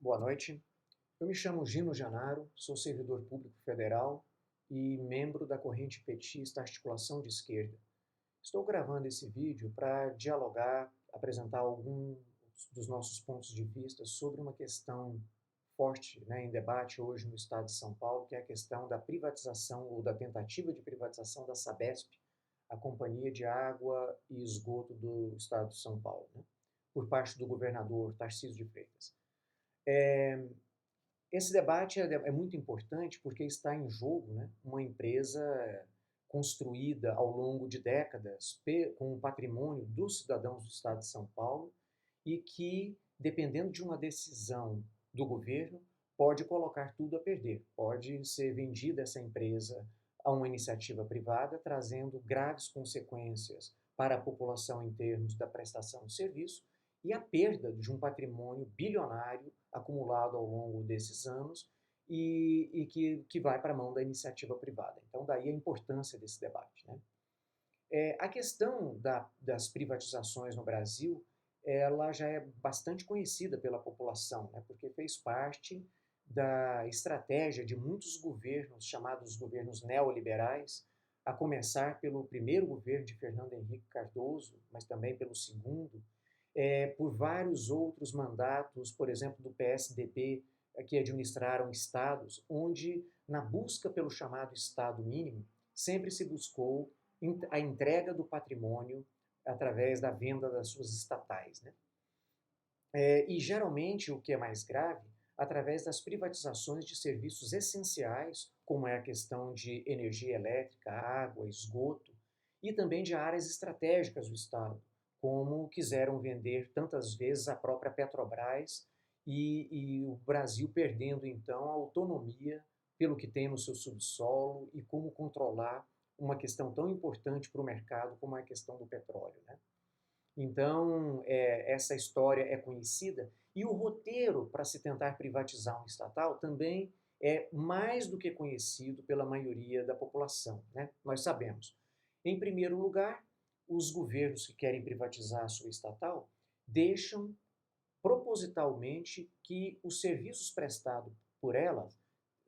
Boa noite. Eu me chamo Gino Janaro, sou servidor público federal e membro da corrente petista Articulação de Esquerda. Estou gravando esse vídeo para dialogar, apresentar alguns dos nossos pontos de vista sobre uma questão forte, em debate hoje no estado de São Paulo, que é a questão da privatização ou da tentativa de privatização da Sabesp, a Companhia de Água e Esgoto do estado de São Paulo, por parte do governador Tarcísio de Freitas. Esse debate é muito importante porque está em jogo, uma empresa construída ao longo de décadas com o patrimônio dos cidadãos do estado de São Paulo e que, dependendo de uma decisão do governo, pode colocar tudo a perder. Pode ser vendida essa empresa a uma iniciativa privada, trazendo graves consequências para a população em termos da prestação de serviço e a perda de um patrimônio bilionário acumulado ao longo desses anos e que vai para a mão da iniciativa privada. Então, daí a importância desse debate. A questão das privatizações no Brasil, ela já é bastante conhecida pela população, porque fez parte da estratégia de muitos governos, chamados governos neoliberais, a começar pelo primeiro governo de Fernando Henrique Cardoso, mas também pelo segundo, por vários outros mandatos, por exemplo, do PSDB, que administraram estados, onde, na busca pelo chamado Estado mínimo, sempre se buscou a entrega do patrimônio através da venda das suas estatais. E, geralmente, o que é mais grave, através das privatizações de serviços essenciais, como é a questão de energia elétrica, água, esgoto, e também de áreas estratégicas do Estado, como quiseram vender tantas vezes a própria Petrobras e o Brasil perdendo, então, a autonomia pelo que tem no seu subsolo e como controlar uma questão tão importante para o mercado como é a questão do petróleo. Então, essa história é conhecida e o roteiro para se tentar privatizar um estatal também é mais do que conhecido pela maioria da população. Nós sabemos. Em primeiro lugar, os governos que querem privatizar a sua estatal deixam propositalmente que os serviços prestados por ela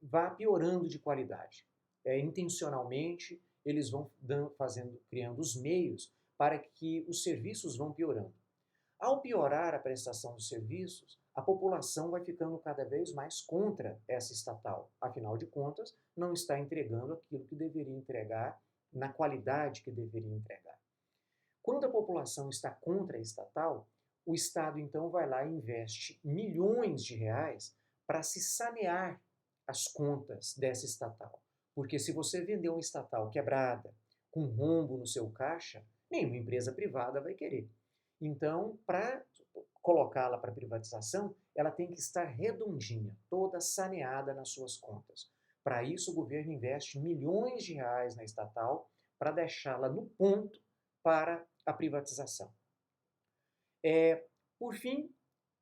vá piorando de qualidade. Intencionalmente, eles vão criando os meios para que os serviços vão piorando. Ao piorar a prestação dos serviços, a população vai ficando cada vez mais contra essa estatal. Afinal de contas, não está entregando aquilo que deveria entregar, na qualidade que deveria entregar. Quando a população está contra a estatal, o Estado então vai lá e investe milhões de reais para se sanear as contas dessa estatal. Porque se você vender uma estatal quebrada, com rombo no seu caixa, nenhuma empresa privada vai querer. Então, para colocá-la para privatização, ela tem que estar redondinha, toda saneada nas suas contas. Para isso, o governo investe milhões de reais na estatal para deixá-la no ponto para a privatização. Por fim,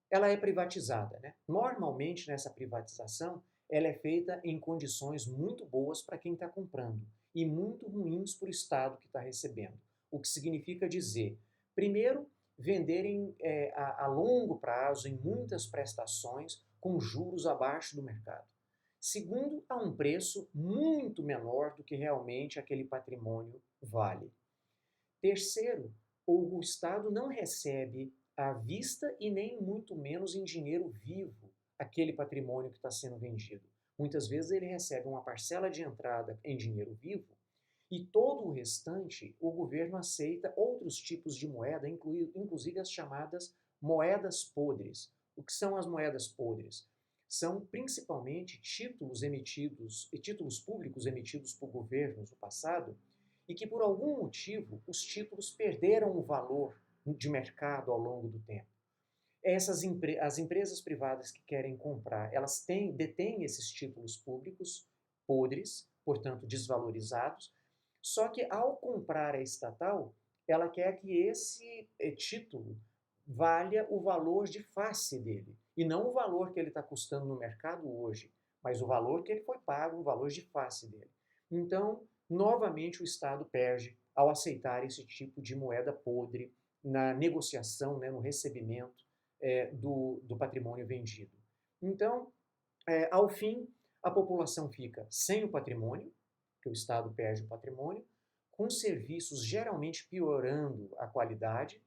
ela é privatizada. Normalmente, nessa privatização, ela é feita em condições muito boas para quem está comprando e muito ruins para o Estado que está recebendo. O que significa dizer, primeiro, venderem a longo prazo em muitas prestações com juros abaixo do mercado. Segundo, a um preço muito menor do que realmente aquele patrimônio vale. Terceiro, o Estado não recebe à vista e nem muito menos em dinheiro vivo aquele patrimônio que está sendo vendido. Muitas vezes ele recebe uma parcela de entrada em dinheiro vivo e todo o restante o governo aceita outros tipos de moeda, inclusive as chamadas moedas podres. O que são as moedas podres? São principalmente títulos emitidos e títulos públicos emitidos por governos no passado e que por algum motivo os títulos perderam o valor de mercado ao longo do tempo. As empresas privadas que querem comprar, elas detêm esses títulos públicos podres, portanto desvalorizados, só que ao comprar a estatal, ela quer que esse título valha o valor de face dele, e não o valor que ele está custando no mercado hoje, mas o valor que ele foi pago, o valor de face dele. Então, novamente o Estado perde ao aceitar esse tipo de moeda podre na negociação, no recebimento do patrimônio vendido. Então, ao fim, a população fica sem o patrimônio, que o Estado perde o patrimônio, com serviços geralmente piorando a qualidade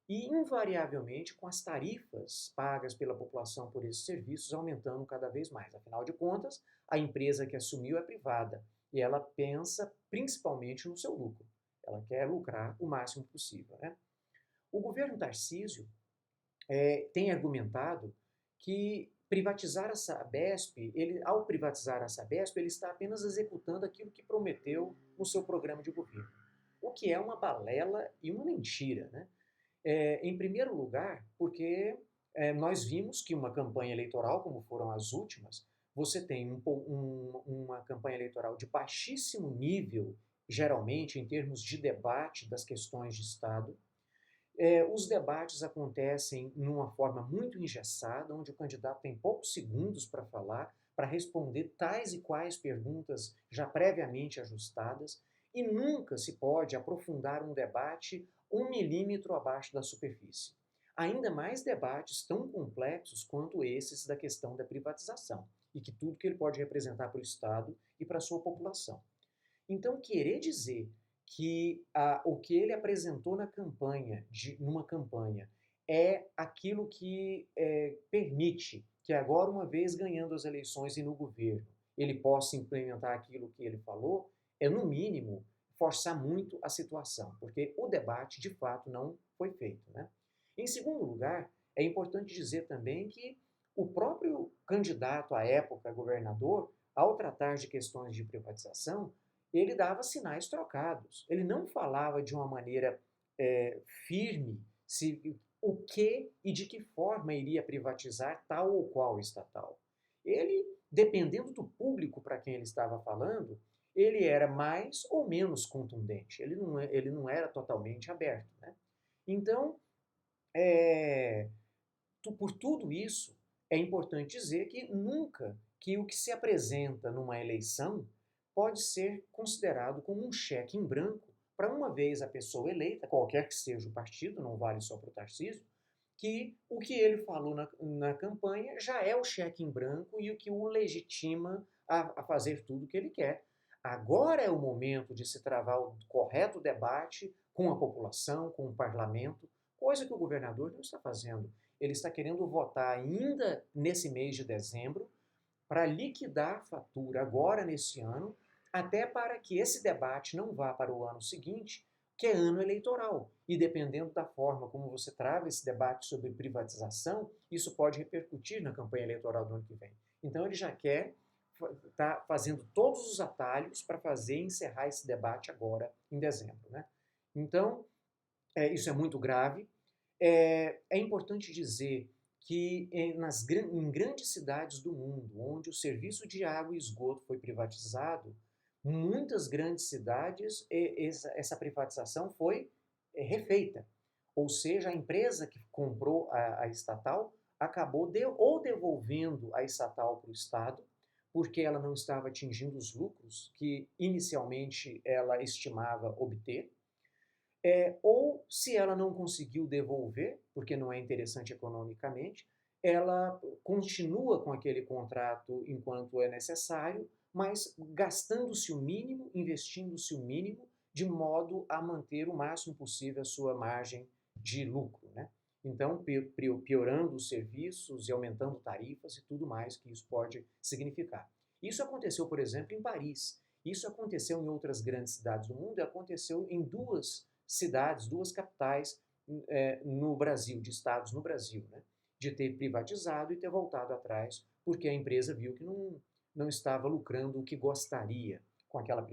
e, invariavelmente, com as tarifas pagas pela população por esses serviços aumentando cada vez mais. Afinal de contas, a empresa que assumiu é privada e ela pensa principalmente no seu lucro. Ela quer lucrar o máximo possível, né? O governo Tarcísio tem argumentado que privatizar a Sabesp, ao privatizar a Sabesp, ele está apenas executando aquilo que prometeu no seu programa de governo, o que é uma balela e uma mentira, né? Em primeiro lugar, porque nós vimos que uma campanha eleitoral, como foram as últimas, você tem uma campanha eleitoral de baixíssimo nível, geralmente, em termos de debate das questões de Estado. Os debates acontecem numa forma muito engessada, onde o candidato tem poucos segundos para falar, para responder tais e quais perguntas já previamente ajustadas, e nunca se pode aprofundar um debate 1 milímetro abaixo da superfície. Ainda mais debates tão complexos quanto esses da questão da privatização, e que tudo que ele pode representar para o Estado e para a sua população. Então, querer dizer que o que ele apresentou numa campanha, é aquilo que permite que agora, uma vez ganhando as eleições e no governo, ele possa implementar aquilo que ele falou, é, no mínimo, forçar muito a situação, porque o debate, de fato, não foi feito, né? Em segundo lugar, é importante dizer também que o próprio candidato à época, governador, ao tratar de questões de privatização, ele dava sinais trocados. Ele não falava de uma maneira firme o que e de que forma iria privatizar tal ou qual estatal. Ele, dependendo do público para quem ele estava falando, ele era mais ou menos contundente. Ele não era totalmente aberto, né? Então, por tudo isso, é importante dizer que nunca que o que se apresenta numa eleição pode ser considerado como um cheque em branco para, uma vez a pessoa eleita, qualquer que seja o partido, não vale só para o Tarcísio, que o que ele falou na campanha já é o cheque em branco e o que o legitima a fazer tudo o que ele quer. Agora é o momento de se travar o correto debate com a população, com o parlamento, coisa que o governador não está fazendo. Ele está querendo votar ainda nesse mês de dezembro para liquidar a fatura agora nesse ano, até para que esse debate não vá para o ano seguinte, que é ano eleitoral. E dependendo da forma como você trava esse debate sobre privatização, isso pode repercutir na campanha eleitoral do ano que vem. Então ele já quer tá fazendo todos os atalhos para fazer encerrar esse debate agora em dezembro, né? Então, isso é muito grave. É importante dizer que em grandes cidades do mundo, onde o serviço de água e esgoto foi privatizado, muitas grandes cidades, essa privatização foi refeita. Ou seja, a empresa que comprou a estatal acabou ou devolvendo a estatal para o Estado, porque ela não estava atingindo os lucros que inicialmente ela estimava obter, ou se ela não conseguiu devolver, porque não é interessante economicamente, ela continua com aquele contrato enquanto é necessário, mas gastando-se o mínimo, investindo-se o mínimo, de modo a manter o máximo possível a sua margem de lucro, né? Então, piorando os serviços e aumentando tarifas e tudo mais que isso pode significar. Isso aconteceu, por exemplo, em Paris. Isso aconteceu em outras grandes cidades do mundo e aconteceu em duas cidades, duas capitais no Brasil, de estados no Brasil, né? De ter privatizado e ter voltado atrás, porque a empresa viu que não estava lucrando o que gostaria com aquela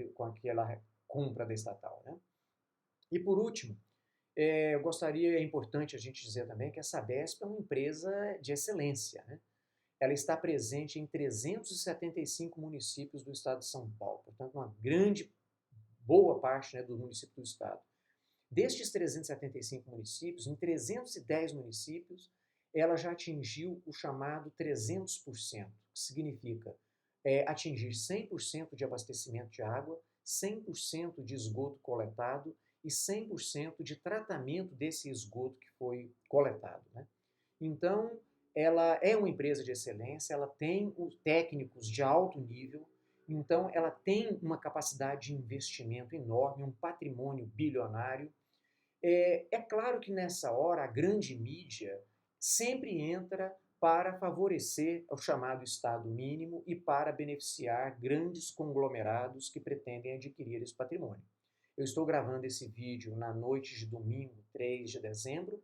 compra da estatal, né? E por último, é importante a gente dizer também que a Sabesp é uma empresa de excelência, né? Ela está presente em 375 municípios do estado de São Paulo, portanto, uma grande, boa parte, né, do município do estado. Destes 375 municípios, em 310 municípios, ela já atingiu o chamado 300%, que significa atingir 100% de abastecimento de água, 100% de esgoto coletado e 100% de tratamento desse esgoto que foi coletado, né? Então, ela é uma empresa de excelência, ela tem técnicos de alto nível, então ela tem uma capacidade de investimento enorme, um patrimônio bilionário. É claro que nessa hora a grande mídia sempre entra para favorecer o chamado Estado mínimo e para beneficiar grandes conglomerados que pretendem adquirir esse patrimônio. Eu estou gravando esse vídeo na noite de domingo, 3 de dezembro.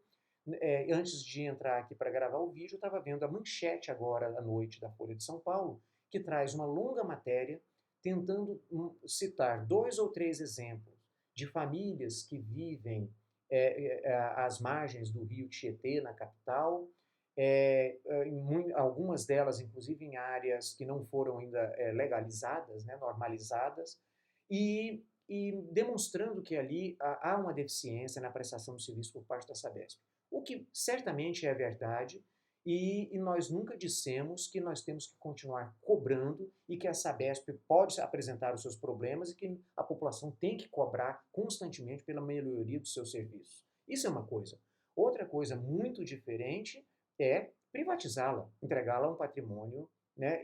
Antes de entrar aqui para gravar o vídeo, eu estava vendo a manchete agora à noite da Folha de São Paulo, que traz uma longa matéria tentando citar 2 ou 3 exemplos de famílias que vivem às margens do rio Tietê, na capital, algumas delas, inclusive, em áreas que não foram ainda legalizadas, né, normalizadas, e demonstrando que ali há uma deficiência na prestação do serviço por parte da Sabesp. O que certamente é verdade, e nós nunca dissemos que nós temos que continuar cobrando e que a Sabesp pode apresentar os seus problemas e que a população tem que cobrar constantemente pela melhoria dos seus serviços. Isso é uma coisa. Outra coisa muito diferente é privatizá-la, entregá-la a um patrimônio, né,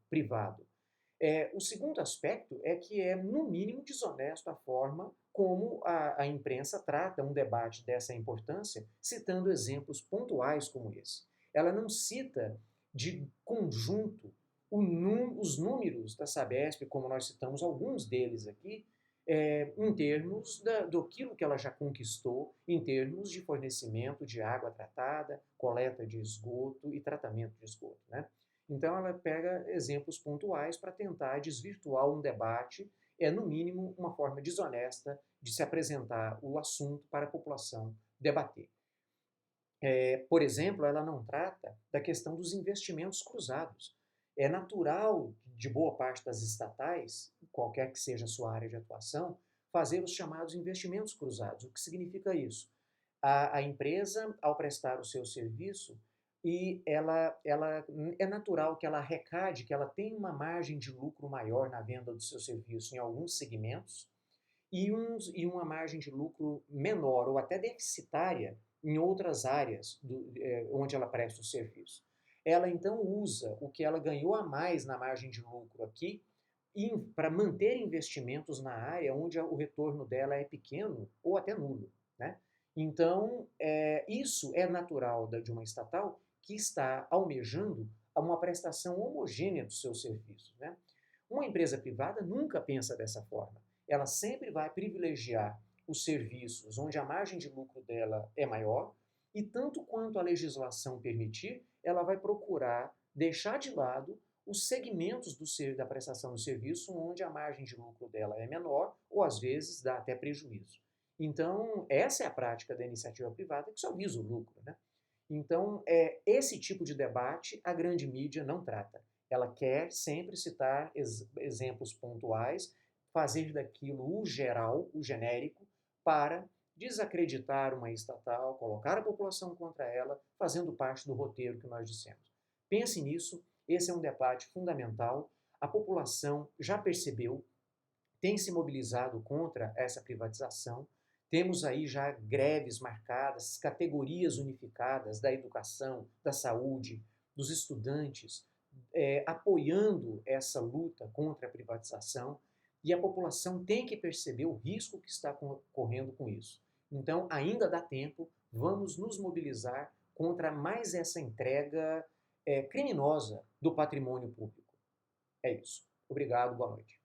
privado. O segundo aspecto é que é, no mínimo, desonesto a forma como a imprensa trata um debate dessa importância, citando exemplos pontuais como esse. Ela não cita de conjunto os números da Sabesp, como nós citamos alguns deles aqui, em termos do que ela já conquistou, em termos de fornecimento de água tratada, coleta de esgoto e tratamento de esgoto, né? Então ela pega exemplos pontuais para tentar desvirtuar um debate, no mínimo uma forma desonesta de se apresentar o assunto para a população debater. Por exemplo, ela não trata da questão dos investimentos cruzados. É natural, de boa parte das estatais, qualquer que seja a sua área de atuação, fazer os chamados investimentos cruzados. O que significa isso? A empresa, ao prestar o seu serviço, e ela é natural que ela arrecade, que ela tenha uma margem de lucro maior na venda do seu serviço em alguns segmentos e uma margem de lucro menor ou até deficitária em outras áreas onde ela presta o serviço. Ela então usa o que ela ganhou a mais na margem de lucro aqui para manter investimentos na área onde o retorno dela é pequeno ou até nulo, né? Então, isso é natural de uma estatal que está almejando uma prestação homogênea dos seus serviços, né? Uma empresa privada nunca pensa dessa forma. Ela sempre vai privilegiar os serviços onde a margem de lucro dela é maior e, tanto quanto a legislação permitir, ela vai procurar deixar de lado os segmentos da prestação do serviço onde a margem de lucro dela é menor ou, às vezes, dá até prejuízo. Então, essa é a prática da iniciativa privada que só visa o lucro, né? Então, esse tipo de debate a grande mídia não trata. Ela quer sempre citar exemplos pontuais, fazer daquilo o geral, o genérico, para desacreditar uma estatal, colocar a população contra ela, fazendo parte do roteiro que nós dissemos. Pense nisso, esse é um debate fundamental. A população já percebeu, tem se mobilizado contra essa privatização. Temos aí já greves marcadas, categorias unificadas da educação, da saúde, dos estudantes, apoiando essa luta contra a privatização, e a população tem que perceber o risco que está correndo com isso. Então, ainda dá tempo, vamos nos mobilizar contra mais essa entrega criminosa do patrimônio público. É isso. Obrigado, boa noite.